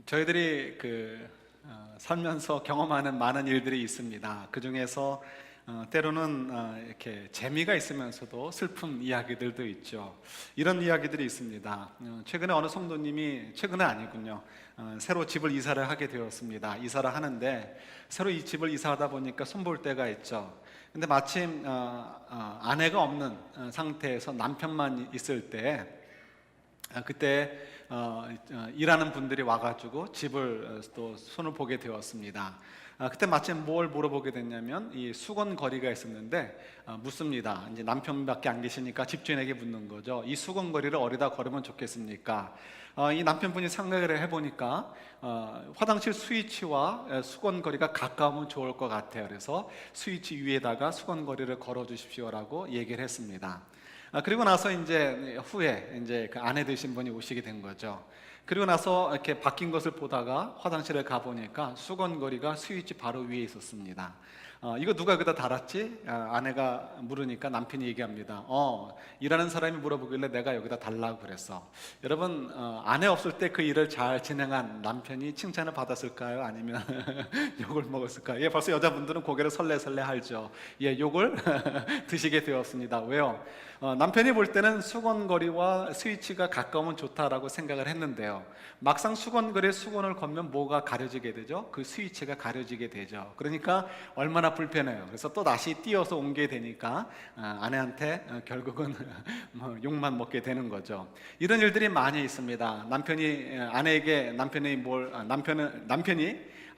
저희들이 살면서 경험하는 많은 일들이 있습니다. 그 중에서 때로는 이렇게 재미가 있으면서도 슬픈 이야기들도 있죠. 이런 이야기들이 있습니다. 최근에 어느 성도님이, 최근은 아니군요, 새로 집을 이사를 하게 되었습니다. 이사를 하는데 새로 이 집을 이사하다 보니까 손볼 때가 있죠. 근데 마침 아내가 없는 상태에서 남편만 있을 때, 그때 일하는 분들이 와가지고 집을 또 손을 보게 되었습니다. 그때 마침 뭘 물어보게 됐냐면, 이 수건거리가 있었는데 묻습니다. 이제 남편밖에 안 계시니까 집주인에게 묻는 거죠. 이 수건거리를 어디다 걸으면 좋겠습니까? 이 남편분이 생각을 해보니까 화장실 스위치와 수건거리가 가까우면 좋을 것 같아요. 그래서 스위치 위에다가 수건거리를 걸어 주십시오라고 얘기를 했습니다. 그리고 나서 이제 후에 이제 그 아내 되신 분이 오시게 된 거죠. 그리고 나서 이렇게 바뀐 것을 보다가 화장실에 가 보니까 수건거리가 스위치 바로 위에 있었습니다. 이거 누가 여기다 달았지? 아내가 물으니까 남편이 얘기합니다. 일하는 사람이 물어보길래 내가 여기다 달라고 그랬어. 여러분, 아내 없을 때 그 일을 잘 진행한 남편이 칭찬을 받았을까요? 아니면 욕을 먹었을까요? 예, 벌써 여자분들은 고개를 설레설레 하죠. 예, 욕을 드시게 되었습니다. 왜요? 남편이 볼 때는 수건거리와 스위치가 가까우면 좋다라고 생각을 했는데요, 막상 수건거리에 수건을 걸면 뭐가 가려지게 되죠? 그 스위치가 가려지게 되죠. 그러니까 얼마나 불편해요. 그래서 또 다시 띄어서 옮게 되니까 아내한테 결국은 욕만 먹게 되는 거죠. 이런 일들이 많이 있습니다. 남편이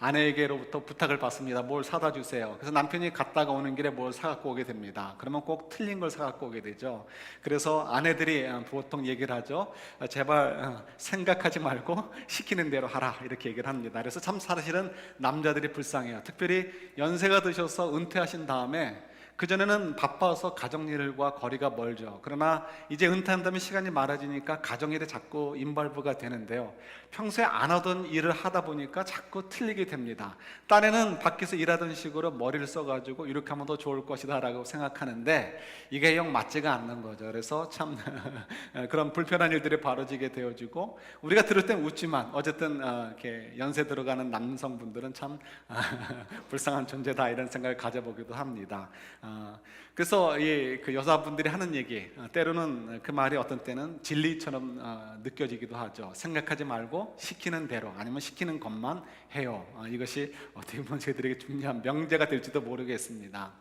아내에게로부터 부탁을 받습니다. 뭘 사다 주세요. 그래서 남편이 갔다가 오는 길에 뭘 사갖고 오게 됩니다. 그러면 꼭 틀린 걸 사갖고 오게 되죠. 그래서 아내들이 보통 얘기를 하죠. 제발 생각하지 말고 시키는 대로 하라, 이렇게 얘기를 합니다. 그래서 참 사실은 남자들이 불쌍해요. 특별히 연세가 드셔서 은퇴하신 다음에, 그전에는 바빠서 가정일과 거리가 멀죠. 그러나 이제 은퇴한다면 시간이 많아지니까 가정일에 자꾸 인발부가 되는데요, 평소에 안 하던 일을 하다 보니까 자꾸 틀리게 됩니다. 딴에는 밖에서 일하던 식으로 머리를 써가지고 이렇게 하면 더 좋을 것이다 라고 생각하는데 이게 영 맞지가 않는 거죠. 그래서 참 그런 불편한 일들이 벌어지게 되어지고, 우리가 들을 땐 웃지만 어쨌든 이렇게 연세 들어가는 남성분들은 참 불쌍한 존재다, 이런 생각을 가져보기도 합니다. 그래서 그 여자분들이 하는 얘기, 때로는 그 말이 어떤 때는 진리처럼 느껴지기도 하죠. 생각하지 말고 시키는 대로, 아니면 시키는 것만 해요. 이것이 어떻게 보면 저희들에게 중요한 명제가 될지도 모르겠습니다.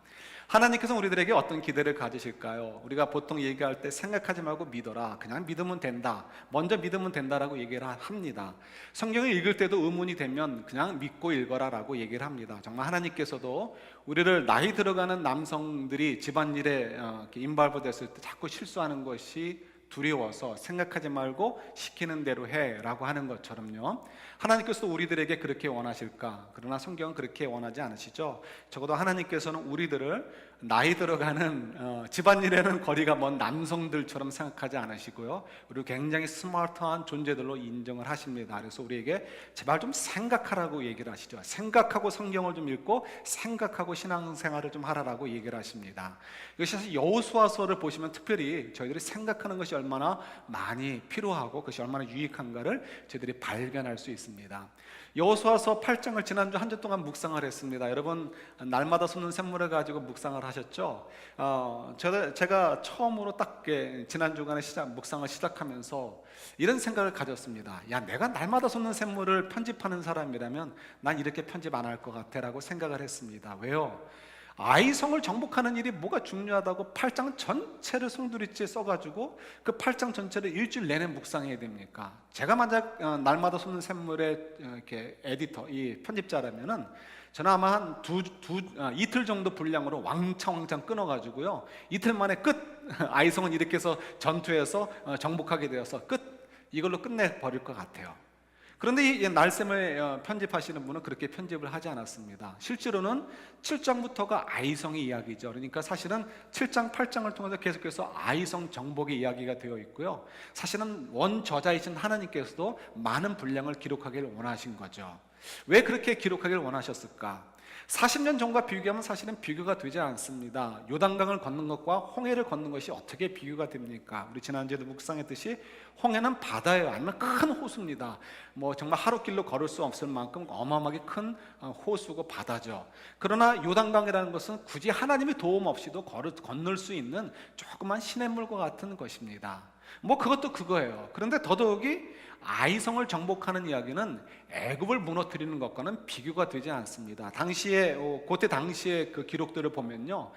하나님께서 우리들에게 어떤 기대를 가지실까요? 우리가 보통 얘기할 때 생각하지 말고 믿어라, 그냥 믿으면 된다, 먼저 믿으면 된다라고 얘기를 합니다. 성경을 읽을 때도 의문이 되면 그냥 믿고 읽어라 라고 얘기를 합니다. 정말 하나님께서도 우리를 나이 들어가는 남성들이 집안일에 인발부됐을 때 자꾸 실수하는 것이 두려워서 생각하지 말고 시키는 대로 해 라고 하는 것처럼요, 하나님께서도 우리들에게 그렇게 원하실까? 그러나 성경은 그렇게 원하지 않으시죠. 적어도 하나님께서는 우리들을 나이 들어가는 집안일에는 거리가 먼 남성들처럼 생각하지 않으시고요, 그리고 굉장히 스마트한 존재들로 인정을 하십니다. 그래서 우리에게 제발 좀 생각하라고 얘기를 하시죠. 생각하고 성경을 좀 읽고 생각하고 신앙생활을 좀 하라라고 얘기를 하십니다. 이것이 사실 여호수아서를 보시면 특별히 저희들이 생각하는 것이 얼마나 많이 필요하고 그것이 얼마나 유익한가를 저희들이 발견할 수 있습니다. 여호수아서 8장을 지난주 한 주 동안 묵상을 했습니다. 여러분, 날마다 솟는 샘물을 가지고 묵상을 하셨죠? 제가 처음으로 딱 지난주간에 묵상을 시작하면서 이런 생각을 가졌습니다. 야, 내가 날마다 솟는 샘물을 편집하는 사람이라면 난 이렇게 편집 안 할 것 같아 라고 생각을 했습니다. 왜요? 아이성을 정복하는 일이 뭐가 중요하다고 8장 전체를 송두리째 써가지고 그 8장 전체를 일주일 내내 묵상해야 됩니까? 제가 만약 날마다 솟는 샘물의 이렇게 에디터, 이 편집자라면은 저는 아마 한 이틀 정도 분량으로 왕창 끊어가지고요, 이틀 만에 끝! 아이성은 이렇게 해서 전투에서 정복하게 되어서 끝! 이걸로 끝내버릴 것 같아요. 그런데 이 날샘을 편집하시는 분은 그렇게 편집을 하지 않았습니다. 실제로는 7장부터가 아이성의 이야기죠. 그러니까 사실은 7장, 8장을 통해서 계속해서 아이성 정복의 이야기가 되어 있고요, 사실은 원저자이신 하나님께서도 많은 분량을 기록하기를 원하신 거죠. 왜 그렇게 기록하기를 원하셨을까? 40년 전과 비교하면 사실은 비교가 되지 않습니다. 요단강을 걷는 것과 홍해를 걷는 것이 어떻게 비교가 됩니까? 우리 지난주에도 묵상했듯이 홍해는 바다예요. 아니면 큰 호수입니다. 뭐 정말 하루길로 걸을 수 없을 만큼 어마어마하게 큰 호수고 바다죠. 그러나 요단강이라는 것은 굳이 하나님의 도움 없이도 건널 수 있는 조그만 시냇물과 같은 것입니다. 뭐 그것도 그거예요. 그런데 더더욱이 아이성을 정복하는 이야기는 애굽을 무너뜨리는 것과는 비교가 되지 않습니다. 그때 당시의 그 기록들을 보면요,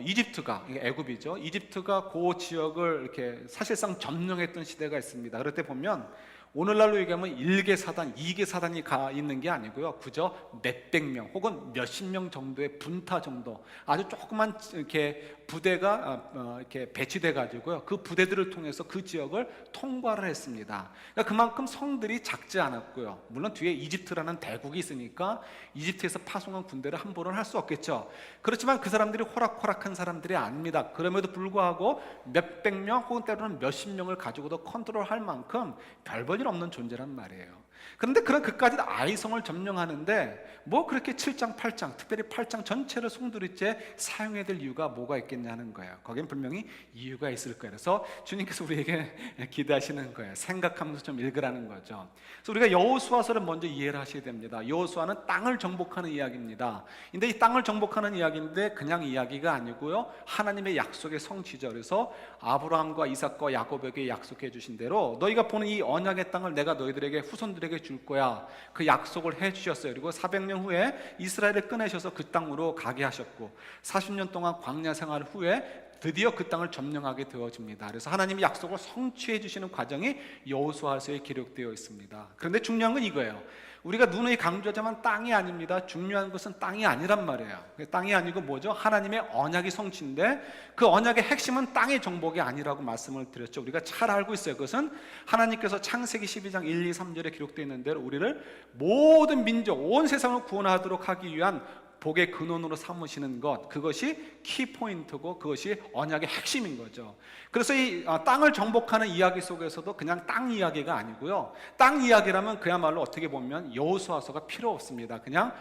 이집트가, 애굽이죠. 이집트가 그 지역을 이렇게 사실상 점령했던 시대가 있습니다. 그럴 때 보면 오늘날로 얘기하면 1개 사단, 2개 사단이 가 있는 게 아니고요, 그저 몇백 명 혹은 몇십 명 정도의 분타 정도, 아주 조그만 이렇게 부대가 이렇게 배치돼 가지고요, 그 부대들을 통해서 그 지역을 통과를 했습니다. 그러니까 그만큼 성들이 작지 않았고요. 물론 뒤에 이집트라는 대국이 있으니까 이집트에서 파송한 군대를 함부로는 할 수 없겠죠. 그렇지만 그 사람들이 호락호락한 사람들이 아닙니다. 그럼에도 불구하고 몇백 명 혹은 때로는 몇십 명을 가지고도 컨트롤할 만큼 별 볼일 없는 존재란 말이에요. 그런데 그런 그까지 아이성을 점령하는데 뭐 그렇게 7장 8장, 특별히 8장 전체를 송두리째 사용해야 될 이유가 뭐가 있겠냐는 거예요. 거기엔 분명히 이유가 있을 거예요. 그래서 주님께서 우리에게 기대하시는 거예요. 생각하면서 좀 읽으라는 거죠. 그래서 우리가 여호수아서를 먼저 이해를 하셔야 됩니다. 여호수아는 땅을 정복하는 이야기입니다. 근데 이 땅을 정복하는 이야기인데 그냥 이야기가 아니고요, 하나님의 약속의 성취죠. 그래서 아브라함과 이삭과 야곱에게 약속해 주신 대로 너희가 보는 이 언약의 땅을 내가 너희들에게 후손들에게 줄 거야, 그 약속을 해 주셨어요. 그리고 400년 후에 이스라엘을 꺼내셔서 그 땅으로 가게 하셨고 40년 동안 광야 생활 후에 드디어 그 땅을 점령하게 되어집니다. 그래서 하나님이 약속을 성취해 주시는 과정이 여호수아서에 기록되어 있습니다. 그런데 중요한 건 이거예요. 우리가 누누이 강조하자면 땅이 아닙니다. 중요한 것은 땅이 아니란 말이에요. 땅이 아니고 뭐죠? 하나님의 언약이 성취인데 그 언약의 핵심은 땅의 정복이 아니라고 말씀을 드렸죠. 우리가 잘 알고 있어요. 그것은 하나님께서 창세기 12장 1, 2, 3절에 기록되어 있는 대로 우리를 모든 민족, 온 세상을 구원하도록 하기 위한 복의 근원으로 삼으시는 것, 그것이 키포인트고 그것이 언약의 핵심인 거죠. 그래서 이 땅을 정복하는 이야기 속에서도 그냥 땅 이야기가 아니고요, 땅 이야기라면 그야말로 어떻게 보면 여호수아서가 필요 없습니다. 그냥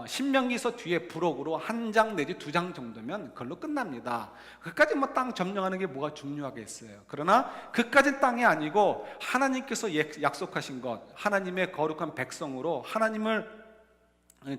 신명기서 뒤에 부록으로 한 장 내지 2장 정도면 그걸로 끝납니다. 그까지 뭐 땅 점령하는 게 뭐가 중요하겠어요. 그러나 그까진 땅이 아니고 하나님께서 약속하신 것, 하나님의 거룩한 백성으로 하나님을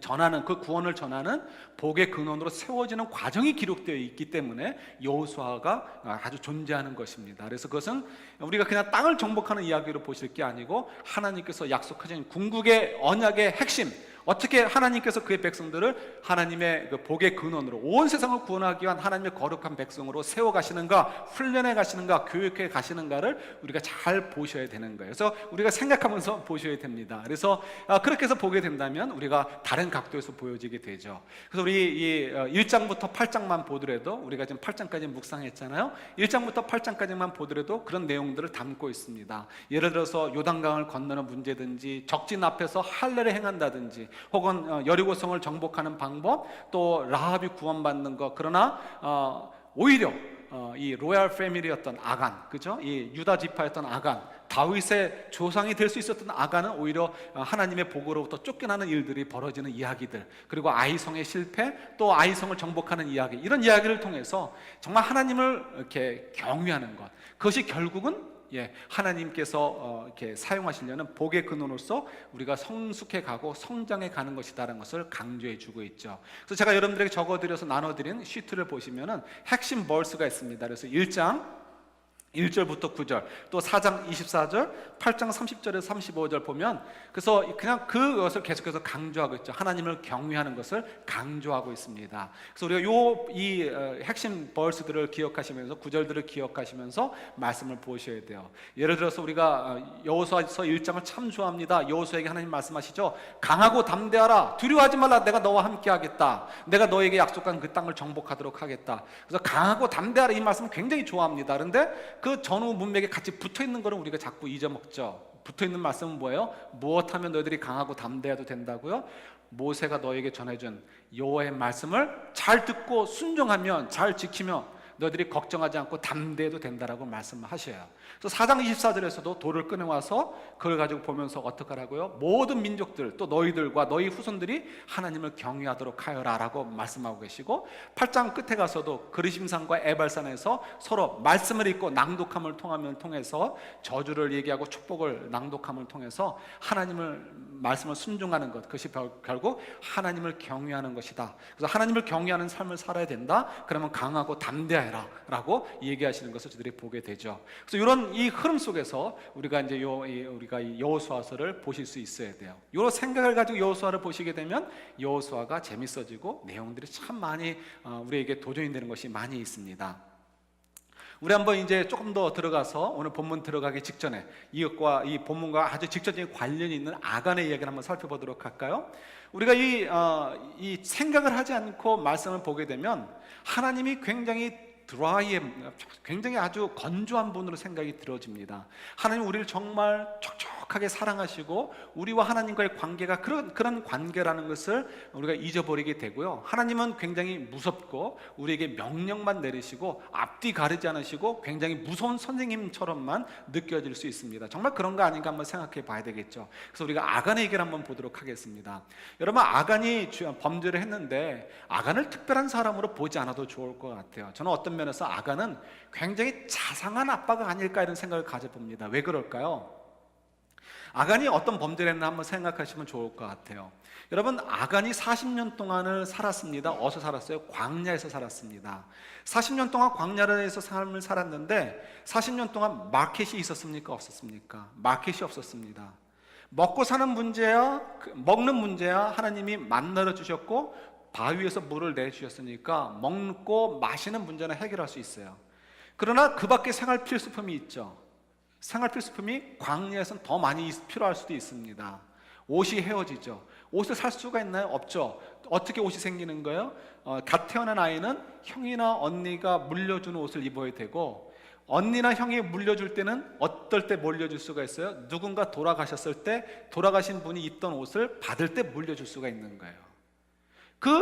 전하는, 그 구원을 전하는 복의 근원으로 세워지는 과정이 기록되어 있기 때문에 여호수아가 아주 존재하는 것입니다. 그래서 그것은 우리가 그냥 땅을 정복하는 이야기로 보실 게 아니고 하나님께서 약속하신 궁극의 언약의 핵심, 어떻게 하나님께서 그의 백성들을 하나님의 그 복의 근원으로 온 세상을 구원하기 위한 하나님의 거룩한 백성으로 세워가시는가, 훈련해 가시는가, 교육해 가시는가를 우리가 잘 보셔야 되는 거예요. 그래서 우리가 생각하면서 보셔야 됩니다. 그래서 그렇게 해서 보게 된다면 우리가 다른 각도에서 보여지게 되죠. 그래서 우리 이 1장부터 8장만 보더라도, 우리가 지금 8장까지 묵상했잖아요. 1장부터 8장까지만 보더라도 그런 내용들을 담고 있습니다. 예를 들어서 요단강을 건너는 문제든지, 적진 앞에서 할례를 행한다든지, 혹은 여리고성을 정복하는 방법, 또 라합이 구원받는 것. 그러나 오히려 이 로얄 패밀리였던 아간, 그죠? 이 유다 지파였던 아간, 다윗의 조상이 될 수 있었던 아간은 오히려 하나님의 복으로부터 쫓겨나는 일들이 벌어지는 이야기들, 그리고 아이성의 실패, 또 아이성을 정복하는 이야기, 이런 이야기를 통해서 정말 하나님을 이렇게 경외하는 것, 그것이 결국은 하나님께서 이렇게 사용하시려는 복의 근원으로서 우리가 성숙해 가고 성장해 가는 것이다라는 것을 강조해 주고 있죠. 그래서 제가 여러분들에게 적어드려서 나눠드린 시트를 보시면은 핵심 벌스가 있습니다. 그래서 1장 1절부터 9절, 또 4장 24절, 8장 30절에서 35절 보면, 그래서 그냥 그것을 계속해서 강조하고 있죠. 하나님을 경외하는 것을 강조하고 있습니다. 그래서 우리가 이 핵심 벌스들을 기억하시면서, 구절들을 기억하시면서 말씀을 보셔야 돼요. 예를 들어서 우리가 여호수아서 1장을 참 좋아합니다. 여호수아에게 하나님 말씀하시죠. 강하고 담대하라, 두려워하지 말라, 내가 너와 함께 하겠다, 내가 너에게 약속한 그 땅을 정복하도록 하겠다. 그래서 강하고 담대하라, 이 말씀을 굉장히 좋아합니다. 그런데 그 전후 문맥에 같이 붙어있는 거는 우리가 자꾸 잊어먹죠. 붙어있는 말씀은 뭐예요? 무엇하면 너희들이 강하고 담대해도 된다고요? 모세가 너에게 전해준 여호와의 말씀을 잘 듣고 순종하면, 잘 지키면 너희들이 걱정하지 않고 담대해도 된다라고 말씀하셔요. 그래서 4장 24절에서도 돌을 꺼내와서 그걸 가지고 보면서 어떻게 하라고요? 모든 민족들 또 너희들과 너희 후손들이 하나님을 경외하도록 하여라 라고 말씀하고 계시고, 8장 끝에 가서도 그리심산과 에발산에서 서로 말씀을 읽고 낭독함을 통해서 저주를 얘기하고 축복을 낭독함을 통해서 하나님을 말씀을 순종하는 것, 그것이 결국 하나님을 경외하는 것이다. 그래서 하나님을 경외하는 삶을 살아야 된다. 그러면 강하고 담대하라 라고 얘기하시는 것을 저들이 보게 되죠. 그래서 이런 이 흐름 속에서 우리가 이제 우리가 이 여호수아서를 보실 수 있어야 돼요. 이런 생각을 가지고 여호수아를 보시게 되면 여호수아가 재밌어지고 내용들이 참 많이 우리에게 도전이 되는 것이 많이 있습니다. 우리 한번 이제 조금 더 들어가서 오늘 본문 들어가기 직전에 이것과 이 본문과 아주 직접적인 관련이 있는 아간의 이야기를 한번 살펴보도록 할까요? 우리가 이 생각을 하지 않고 말씀을 보게 되면 하나님이 굉장히 아주 건조한 분으로 생각이 들어집니다. 하나님 우리를 정말 촉촉하게 사랑하시고 우리와 하나님과의 관계가 그런 관계라는 것을 우리가 잊어버리게 되고요. 하나님은 굉장히 무섭고 우리에게 명령만 내리시고 앞뒤 가리지 않으시고 굉장히 무서운 선생님처럼만 느껴질 수 있습니다. 정말 그런가 아닌가 한번 생각해 봐야 되겠죠. 그래서 우리가 아간의 얘기를 한번 보도록 하겠습니다. 여러분, 아간이 범죄를 했는데 아간을 특별한 사람으로 보지 않아도 좋을 것 같아요. 저는 어떤 면에서 아간은 굉장히 자상한 아빠가 아닐까 이런 생각을 가져봅니다. 왜 그럴까요? 아간이 어떤 범죄를 했나 한번 생각하시면 좋을 것 같아요. 여러분, 아간이 40년 동안을 살았습니다. 어디서 살았어요? 광야에서 살았습니다. 40년 동안 광야에서 삶을 살았는데 40년 동안 마켓이 있었습니까? 없었습니까? 마켓이 없었습니다. 먹고 사는 문제야, 먹는 문제야 하나님이 만나러 주셨고 바위에서 물을 내주셨으니까 먹고 마시는 문제는 해결할 수 있어요. 그러나 그 밖에 생활 필수품이 있죠. 생활 필수품이 광야에서는 더 많이 필요할 수도 있습니다. 옷이 헤어지죠. 옷을 살 수가 있나요? 없죠. 어떻게 옷이 생기는 거예요? 갓 태어난 아이는 형이나 언니가 물려주는 옷을 입어야 되고, 언니나 형이 물려줄 때는 어떨 때 물려줄 수가 있어요? 누군가 돌아가셨을 때 돌아가신 분이 입던 옷을 받을 때 물려줄 수가 있는 거예요. 그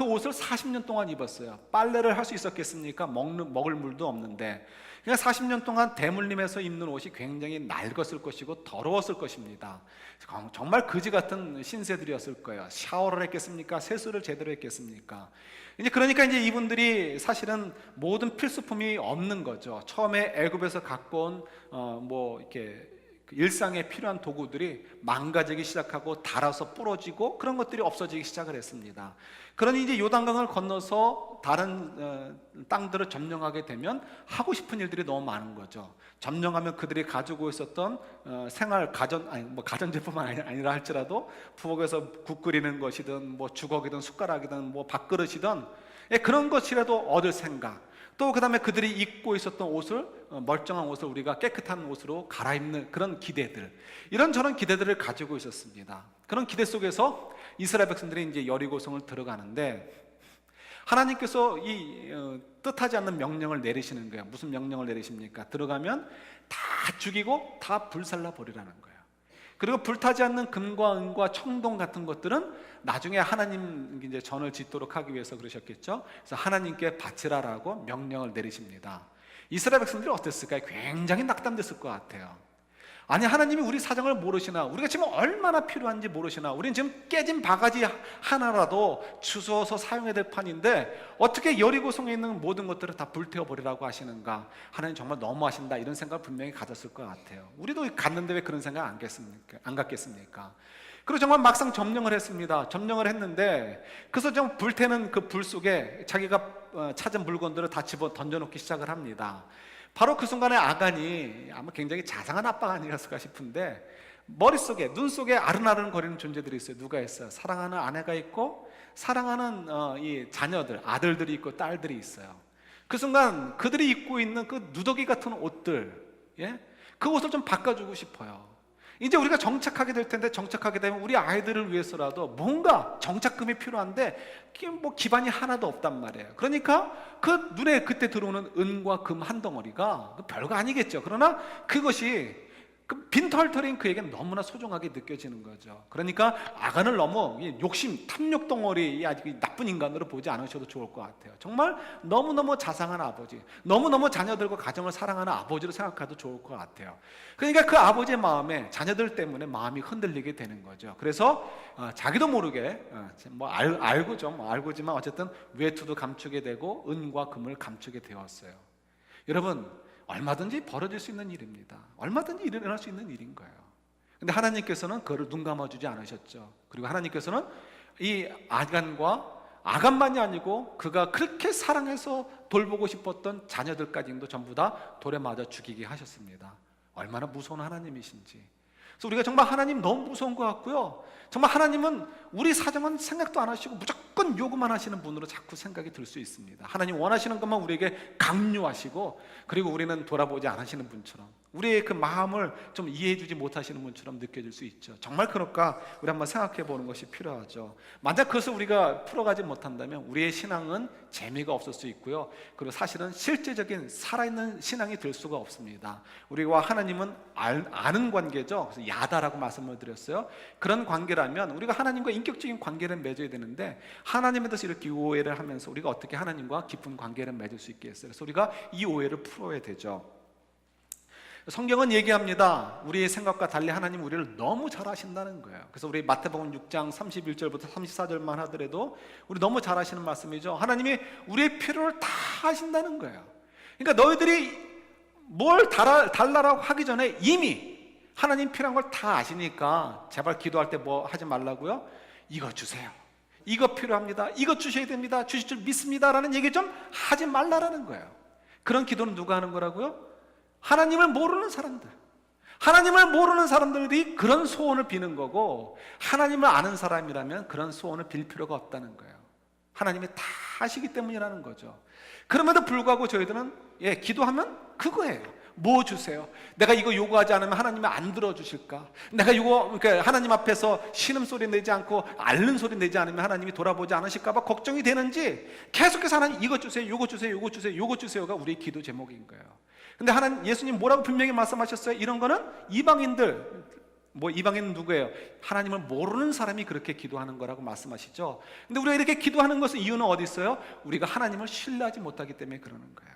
옷을 40년 동안 입었어요. 빨래를 할 수 있었겠습니까? 먹을 물도 없는데. 그냥 40년 동안 대물림에서 입는 옷이 굉장히 낡았을 것이고 더러웠을 것입니다. 정말 거지 같은 신세들이었을 거예요. 샤워를 했겠습니까? 세수를 제대로 했겠습니까? 그러니까 이제 이분들이 사실은 모든 필수품이 없는 거죠. 처음에 애굽에서 갖고 온 이렇게 일상에 필요한 도구들이 망가지기 시작하고 닳아서 부러지고 그런 것들이 없어지기 시작을 했습니다. 그러니 이제 요단강을 건너서 다른 땅들을 점령하게 되면 하고 싶은 일들이 너무 많은 거죠. 점령하면 그들이 가지고 있었던 가전제품만 아니라 할지라도 부엌에서 국 끓이는 것이든 주걱이든 숟가락이든 밥그릇이든 그런 것이라도 얻을 생각, 또 그 다음에 그들이 입고 있었던 옷을 멀쩡한 옷을 우리가 깨끗한 옷으로 갈아입는 그런 기대들, 이런저런 기대들을 가지고 있었습니다. 그런 기대 속에서 이스라엘 백성들이 이제 여리고성을 들어가는데 하나님께서 이 뜻하지 않는 명령을 내리시는 거예요. 무슨 명령을 내리십니까? 들어가면 다 죽이고 다 불살라 버리라는 거예요. 그리고 불타지 않는 금과 은과 청동 같은 것들은 나중에 하나님 이제 전을 짓도록 하기 위해서 그러셨겠죠. 그래서 하나님께 바치라라고 명령을 내리십니다. 이스라엘 백성들이 어땠을까요? 굉장히 낙담됐을 것 같아요. 아니, 하나님이 우리 사정을 모르시나? 우리가 지금 얼마나 필요한지 모르시나? 우리는 지금 깨진 바가지 하나라도 주워서 사용해야 될 판인데 어떻게 여리고성에 있는 모든 것들을 다 불태워버리라고 하시는가? 하나님 정말 너무하신다, 이런 생각을 분명히 가졌을 것 같아요. 우리도 갔는데 왜 그런 생각 안 갖겠습니까? 그리고 정말 막상 점령을 했습니다. 점령을 했는데 그래서 좀 불태는 그 불 속에 자기가 찾은 물건들을 다 집어 던져놓기 시작을 합니다. 바로 그 순간에 아간이 아마 굉장히 자상한 아빠가 아니었을까 싶은데 머릿속에, 눈 속에 아른아른 거리는 존재들이 있어요. 누가 있어요? 사랑하는 아내가 있고 사랑하는 이 자녀들, 아들들이 있고 딸들이 있어요. 그 순간 그들이 입고 있는 그 누더기 같은 옷들, 그 옷을 좀 바꿔주고 싶어요. 이제 우리가 정착하게 될 텐데, 정착하게 되면 우리 아이들을 위해서라도 뭔가 정착금이 필요한데 기반이 하나도 없단 말이에요. 그러니까 그 눈에 그때 들어오는 은과 금 한 덩어리가 별거 아니겠죠. 그러나 그것이 그 빈털터리인 그에겐 너무나 소중하게 느껴지는 거죠. 그러니까 아간을 너무 욕심, 탐욕 덩어리, 아주 나쁜 인간으로 보지 않으셔도 좋을 것 같아요. 정말 너무너무 자상한 아버지, 너무너무 자녀들과 가정을 사랑하는 아버지로 생각해도 좋을 것 같아요. 그러니까 그 아버지의 마음에 자녀들 때문에 마음이 흔들리게 되는 거죠. 그래서 자기도 모르게 알고지만 어쨌든 외투도 감추게 되고 은과 금을 감추게 되었어요. 여러분, 얼마든지 벌어질 수 있는 일입니다. 얼마든지 일어날 수 있는 일인 거예요. 근데 하나님께서는 그를 눈 감아주지 않으셨죠. 그리고 하나님께서는 이 아간만이 아니고 그가 그렇게 사랑해서 돌보고 싶었던 자녀들까지도 전부 다 돌에 맞아 죽이게 하셨습니다. 얼마나 무서운 하나님이신지. 그래서 우리가 정말 하나님 너무 무서운 것 같고요, 정말 하나님은 우리 사정은 생각도 안 하시고 무조건 요구만 하시는 분으로 자꾸 생각이 들 수 있습니다. 하나님 원하시는 것만 우리에게 강요하시고, 그리고 우리는 돌아보지 않으시는 분처럼, 우리의 그 마음을 좀 이해해주지 못하시는 분처럼 느껴질 수 있죠. 정말 그럴까? 우리 한번 생각해 보는 것이 필요하죠. 만약 그것을 우리가 풀어가지 못한다면 우리의 신앙은 재미가 없을 수 있고요, 그리고 사실은 실제적인 살아있는 신앙이 될 수가 없습니다. 우리와 하나님은 아는 관계죠. 그래서 야다라고 말씀을 드렸어요. 그런 관계라면 우리가 하나님과 인격적인 관계를 맺어야 되는데, 하나님에 대해서 이렇게 오해를 하면서 우리가 어떻게 하나님과 깊은 관계를 맺을 수 있겠어요? 그래서 우리가 이 오해를 풀어야 되죠. 성경은 얘기합니다. 우리의 생각과 달리 하나님 우리를 너무 잘 아신다는 거예요. 그래서 우리 마태복음 6장 31절부터 34절만 하더라도 우리 너무 잘 아시는 말씀이죠. 하나님이 우리의 필요를 다 아신다는 거예요. 그러니까 너희들이 뭘 달라라고 하기 전에 이미 하나님 필요한 걸 다 아시니까 제발 기도할 때 뭐 하지 말라고요? 이거 주세요, 이거 필요합니다, 이거 주셔야 됩니다, 주실 줄 믿습니다 라는 얘기 좀 하지 말라라는 거예요. 그런 기도는 누가 하는 거라고요? 하나님을 모르는 사람들, 하나님을 모르는 사람들이 그런 소원을 비는 거고, 하나님을 아는 사람이라면 그런 소원을 빌 필요가 없다는 거예요. 하나님이 다 아시기 때문이라는 거죠. 그럼에도 불구하고 저희들은 기도하면 그거예요. 뭐 주세요? 내가 이거 요구하지 않으면 하나님이 안 들어주실까? 내가 이거 하나님 앞에서 신음소리 내지 않고 앓는 소리 내지 않으면 하나님이 돌아보지 않으실까 봐 걱정이 되는지 계속해서 하나님 이거 주세요, 요거 주세요, 요거 주세요, 요거 주세요가 우리의 기도 제목인 거예요. 근데 예수님 뭐라고 분명히 말씀하셨어요? 이런 거는 이방인들, 이방인은 누구예요? 하나님을 모르는 사람이 그렇게 기도하는 거라고 말씀하시죠. 근데 우리가 이렇게 기도하는 것은 이유는 어디 있어요? 우리가 하나님을 신뢰하지 못하기 때문에 그러는 거예요.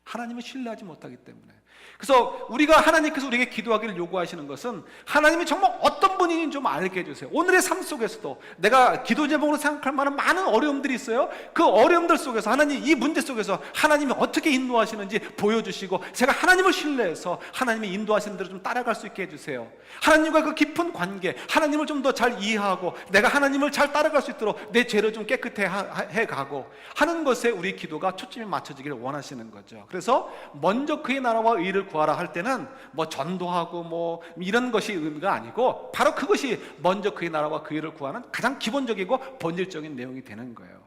하나님을 신뢰하지 못하기 때문에. 그래서 우리가 하나님께서 우리에게 기도하기를 요구하시는 것은 하나님이 정말 어떤 분인지 좀 알게 해주세요. 오늘의 삶 속에서도 내가 기도 제목으로 생각할 만한 많은 어려움들이 있어요. 그 어려움들 속에서 하나님, 이 문제 속에서 하나님이 어떻게 인도하시는지 보여주시고, 제가 하나님을 신뢰해서 하나님이 인도하시는 대로 좀 따라갈 수 있게 해주세요. 하나님과 그 깊은 관계, 하나님을 좀 더 잘 이해하고 내가 하나님을 잘 따라갈 수 있도록 내 죄를 좀 깨끗해 가고 하는 것에 우리 기도가 초점이 맞춰지기를 원하시는 거죠. 그래서 먼저 그의 나라와 의를 구하라 할 때는 전도하고 이런 것이 의미가 아니고, 바로 그것이 먼저 그의 나라와 그 의를 구하는 가장 기본적이고 본질적인 내용이 되는 거예요.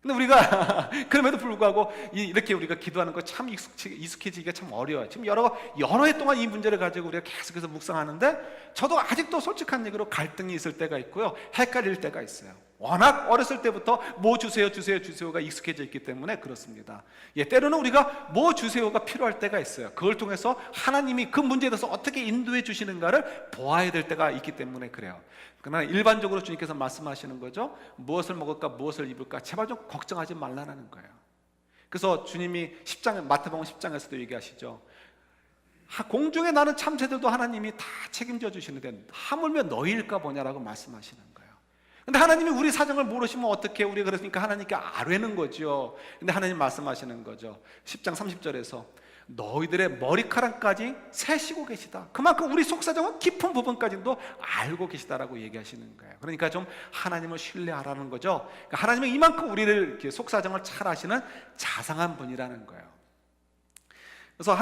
근데 우리가 그럼에도 불구하고 이렇게 우리가 기도하는 거 참 익숙해지기가 참 어려워요. 지금 여러 해 동안 이 문제를 가지고 우리가 계속해서 묵상하는데, 저도 아직도 솔직한 얘기로 갈등이 있을 때가 있고요, 헷갈릴 때가 있어요. 워낙 어렸을 때부터 뭐 주세요, 주세요, 주세요가 익숙해져 있기 때문에 그렇습니다. 때로는 우리가 뭐 주세요가 필요할 때가 있어요. 그걸 통해서 하나님이 그 문제에 대해서 어떻게 인도해 주시는가를 보아야 될 때가 있기 때문에 그래요. 그러나 일반적으로 주님께서 말씀하시는 거죠. 무엇을 먹을까, 무엇을 입을까, 제발 좀 걱정하지 말라는 거예요. 그래서 주님이 마태복음 10장에서도 얘기하시죠. 공중에 나는 참새들도 하나님이 다 책임져 주시는데 하물며 너희일까 보냐라고 말씀하시는 거예요. 근데 하나님이 우리 사정을 모르시면 어떻게, 우리가 그러니까 하나님께 아뢰는 거죠. 근데 하나님 말씀하시는 거죠. 10장 30절에서 너희들의 머리카락까지 세시고 계시다. 그만큼 우리 속사정은 깊은 부분까지도 알고 계시다라고 얘기하시는 거예요. 그러니까 좀 하나님을 신뢰하라는 거죠. 그러니까 하나님은 이만큼 우리를 이렇게 속사정을 잘 아시는 자상한 분이라는 거예요. 그래서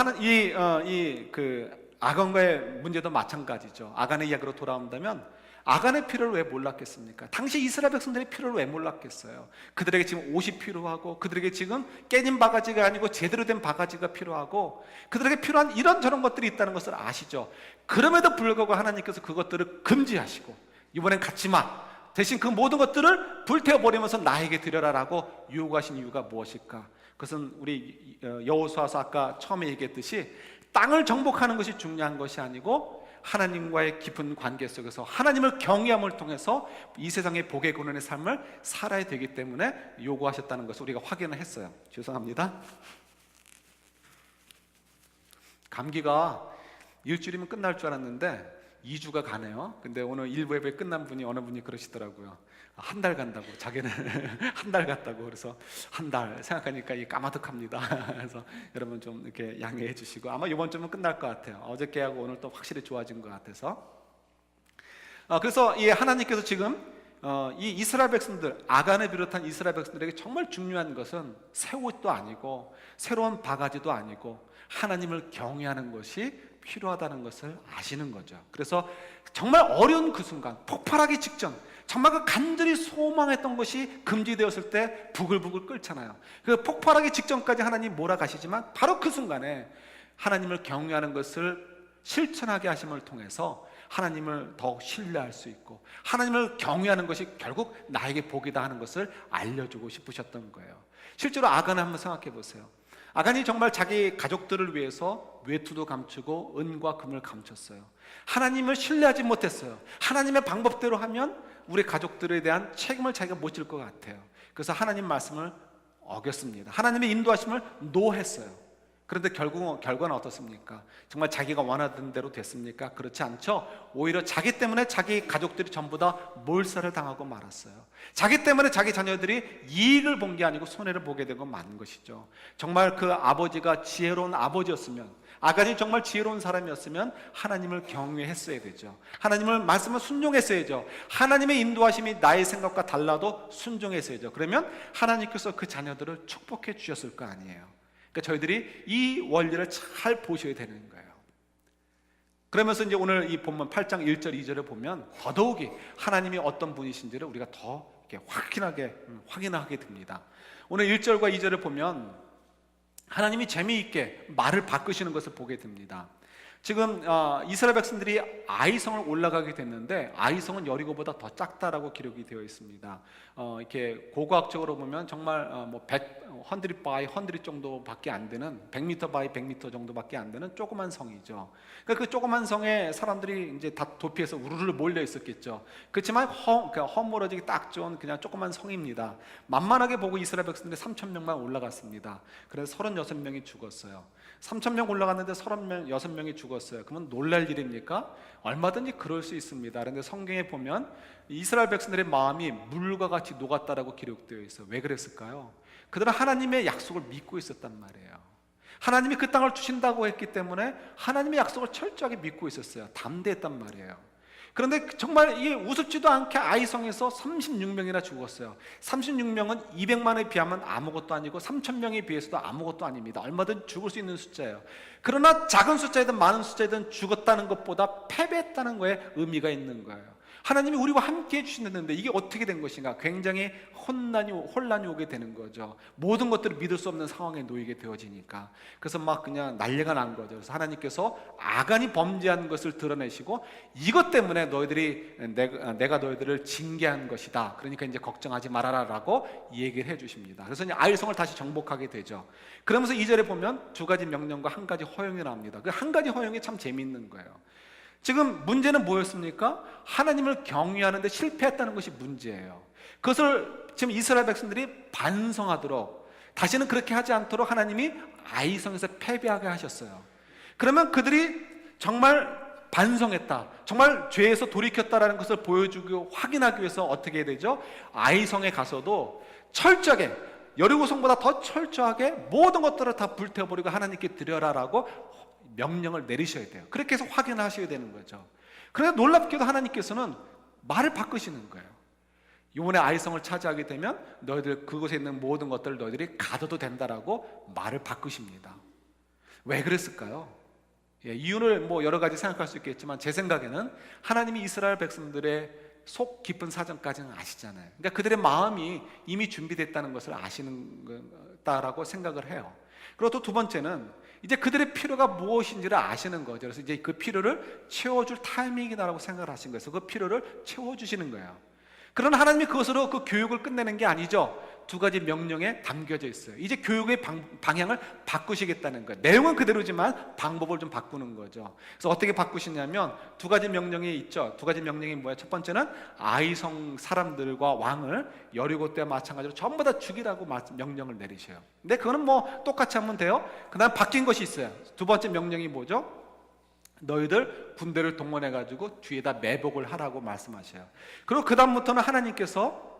아간과의 문제도 마찬가지죠. 아간의 이야기로 돌아온다면, 아간의 필요를 왜 몰랐겠습니까? 당시 이스라엘 백성들의 필요를 왜 몰랐겠어요? 그들에게 지금 옷이 필요하고, 그들에게 지금 깨진 바가지가 아니고 제대로 된 바가지가 필요하고, 그들에게 필요한 이런저런 것들이 있다는 것을 아시죠. 그럼에도 불구하고 하나님께서 그것들을 금지하시고, 이번엔 갖지 마, 대신 그 모든 것들을 불태워버리면서 나에게 드려라라고 요구하신 이유가 무엇일까? 그것은 우리 여호수아서 아까 처음에 얘기했듯이 땅을 정복하는 것이 중요한 것이 아니고 하나님과의 깊은 관계 속에서 하나님을 경외함을 통해서 이 세상의 복의 근원의 삶을 살아야 되기 때문에 요구하셨다는 것을 우리가 확인을 했어요. 죄송합니다. 감기가 일주일이면 끝날 줄 알았는데 2주가 가네요. 근데 오늘 일부 예배 끝난 분이 어느 분이 그러시더라고요. 한 달 간다고, 자기는 한 달 갔다고. 그래서 한 달 생각하니까 이 까마득합니다. 그래서 여러분 좀 이렇게 양해해 주시고, 아마 이번 주면 끝날 것 같아요. 어저께하고 오늘 또 확실히 좋아진 것 같아서. 그래서 이 하나님께서 지금 이 이스라엘 백성들, 아간을 비롯한 이스라엘 백성들에게 정말 중요한 것은 새 옷도 아니고 새로운 바가지도 아니고 하나님을 경외하는 것이 필요하다는 것을 아시는 거죠. 그래서 정말 어려운 그 순간, 폭발하기 직전, 정말 그 간절히 소망했던 것이 금지되었을 때 부글부글 끓잖아요. 그 폭발하기 직전까지 하나님 몰아가시지만 바로 그 순간에 하나님을 경외하는 것을 실천하게 하심을 통해서 하나님을 더욱 신뢰할 수 있고 하나님을 경외하는 것이 결국 나에게 복이다 하는 것을 알려주고 싶으셨던 거예요. 실제로 아간을 한번 생각해 보세요. 아간이 정말 자기 가족들을 위해서 외투도 감추고 은과 금을 감췄어요. 하나님을 신뢰하지 못했어요. 하나님의 방법대로 하면 우리 가족들에 대한 책임을 자기가 못 질 것 같아요. 그래서 하나님 말씀을 어겼습니다. 하나님의 인도하심을 노했어요. 그런데 결과는 어떻습니까? 정말 자기가 원하던 대로 됐습니까? 그렇지 않죠. 오히려 자기 때문에 자기 가족들이 전부 다 몰살을 당하고 말았어요. 자기 때문에 자기 자녀들이 이익을 본 게 아니고 손해를 보게 된 건 맞는 것이죠. 정말 그 아버지가 지혜로운 아버지였으면, 아간이 정말 지혜로운 사람이었으면 하나님을 경외했어야 되죠. 하나님을 말씀을 순종했어야죠. 하나님의 인도하심이 나의 생각과 달라도 순종했어야죠. 그러면 하나님께서 그 자녀들을 축복해 주셨을 거 아니에요. 그러니까 저희들이 이 원리를 잘 보셔야 되는 거예요. 그러면서 이제 오늘 이 본문 8장 1절 2절을 보면 더더욱이 하나님이 어떤 분이신지를 우리가 더 이렇게 확인하게 됩니다. 오늘 1절과 2절을 보면 하나님이 재미있게 말을 바꾸시는 것을 보게 됩니다. 지금 이스라엘 백성들이 아이성을 올라가게 됐는데 아이성은 여리고보다 더 작다라고 기록이 되어 있습니다. 이렇게 고고학적으로 보면 정말 100 by 100 정도밖에 안 되는 100m by 100m 정도밖에 안 되는 조그만 성이죠. 그러니까 그 조그만 성에 사람들이 이제 다 도피해서 우르르 몰려 있었겠죠. 그렇지만 허물어지기 딱 좋은 그냥 조그만 성입니다. 만만하게 보고 이스라엘 백성들이 3,000명만 올라갔습니다. 그래서 36명이 죽었어요. 3,000명 올라갔는데 36명이 죽었어요. 그러면 놀랄 일입니까? 얼마든지 그럴 수 있습니다. 그런데 성경에 보면 이스라엘 백성들의 마음이 물과 같이 녹았다라고 기록되어 있어요. 왜 그랬을까요? 그들은 하나님의 약속을 믿고 있었단 말이에요. 하나님이 그 땅을 주신다고 했기 때문에 하나님의 약속을 철저하게 믿고 있었어요. 담대했단 말이에요. 그런데 정말 이게 우습지도 않게 아이성에서 36명이나 죽었어요. 36명은 200만에 비하면 아무것도 아니고 3,000명에 비해서도 아무것도 아닙니다. 얼마든 죽을 수 있는 숫자예요. 그러나 작은 숫자이든 많은 숫자이든 죽었다는 것보다 패배했다는 거에 의미가 있는 거예요. 하나님이 우리와 함께 해주시는데 이게 어떻게 된 것인가? 굉장히 혼란이 오게 되는 거죠. 모든 것들을 믿을 수 없는 상황에 놓이게 되어지니까. 그래서 막 그냥 난리가 난 거죠. 그래서 하나님께서 아간이 범죄한 것을 드러내시고 이것 때문에 내가 너희들을 징계한 것이다. 그러니까 이제 걱정하지 말아라라고 얘기를 해주십니다. 그래서 이제 아이성을 다시 정복하게 되죠. 그러면서 2절에 보면 두 가지 명령과 한 가지 허용이 나옵니다. 그 한 가지 허용이 참 재미있는 거예요. 지금 문제는 뭐였습니까? 하나님을 경외하는데 실패했다는 것이 문제예요. 그것을 지금 이스라엘 백성들이 반성하도록, 다시는 그렇게 하지 않도록 하나님이 아이성에서 패배하게 하셨어요. 그러면 그들이 정말 반성했다, 정말 죄에서 돌이켰다라는 것을 보여주고 확인하기 위해서 어떻게 해야 되죠? 아이성에 가서도 철저하게, 여리고성보다 더 철저하게 모든 것들을 다 불태워버리고 하나님께 드려라라고 명령을 내리셔야 돼요. 그렇게 해서 확인하셔야 되는 거죠. 그런데 놀랍게도 하나님께서는 말을 바꾸시는 거예요. 이번에 아이성을 차지하게 되면 너희들 그곳에 있는 모든 것들을 너희들이 가둬도 된다라고 말을 바꾸십니다. 왜 그랬을까요? 이유를 여러 가지 생각할 수 있겠지만 제 생각에는 하나님이 이스라엘 백성들의 속 깊은 사정까지는 아시잖아요. 그러니까 그들의 마음이 이미 준비됐다는 것을 아시는 거다라고 생각을 해요. 그리고 또 두 번째는 이제 그들의 필요가 무엇인지를 아시는 거죠. 그래서 이제 그 필요를 채워줄 타이밍이다라고 생각을 하신 거예요. 그래서 그 필요를 채워주시는 거예요. 그러나 하나님이 그것으로 그 교육을 끝내는 게 아니죠. 두 가지 명령에 담겨져 있어요. 이제 교육의 방향을 바꾸시겠다는 거예요. 내용은 그대로지만 방법을 좀 바꾸는 거죠. 그래서 어떻게 바꾸시냐면 두 가지 명령이 있죠. 두 가지 명령이 뭐예요? 첫 번째는 아이성 사람들과 왕을 여리고 때와 마찬가지로 전부 다 죽이라고 명령을 내리셔요. 근데 그거는 뭐 똑같이 하면 돼요. 그다음 바뀐 것이 있어요. 두 번째 명령이 뭐죠? 너희들 군대를 동원해가지고 뒤에다 매복을 하라고 말씀하셔요. 그리고 그 다음부터는 하나님께서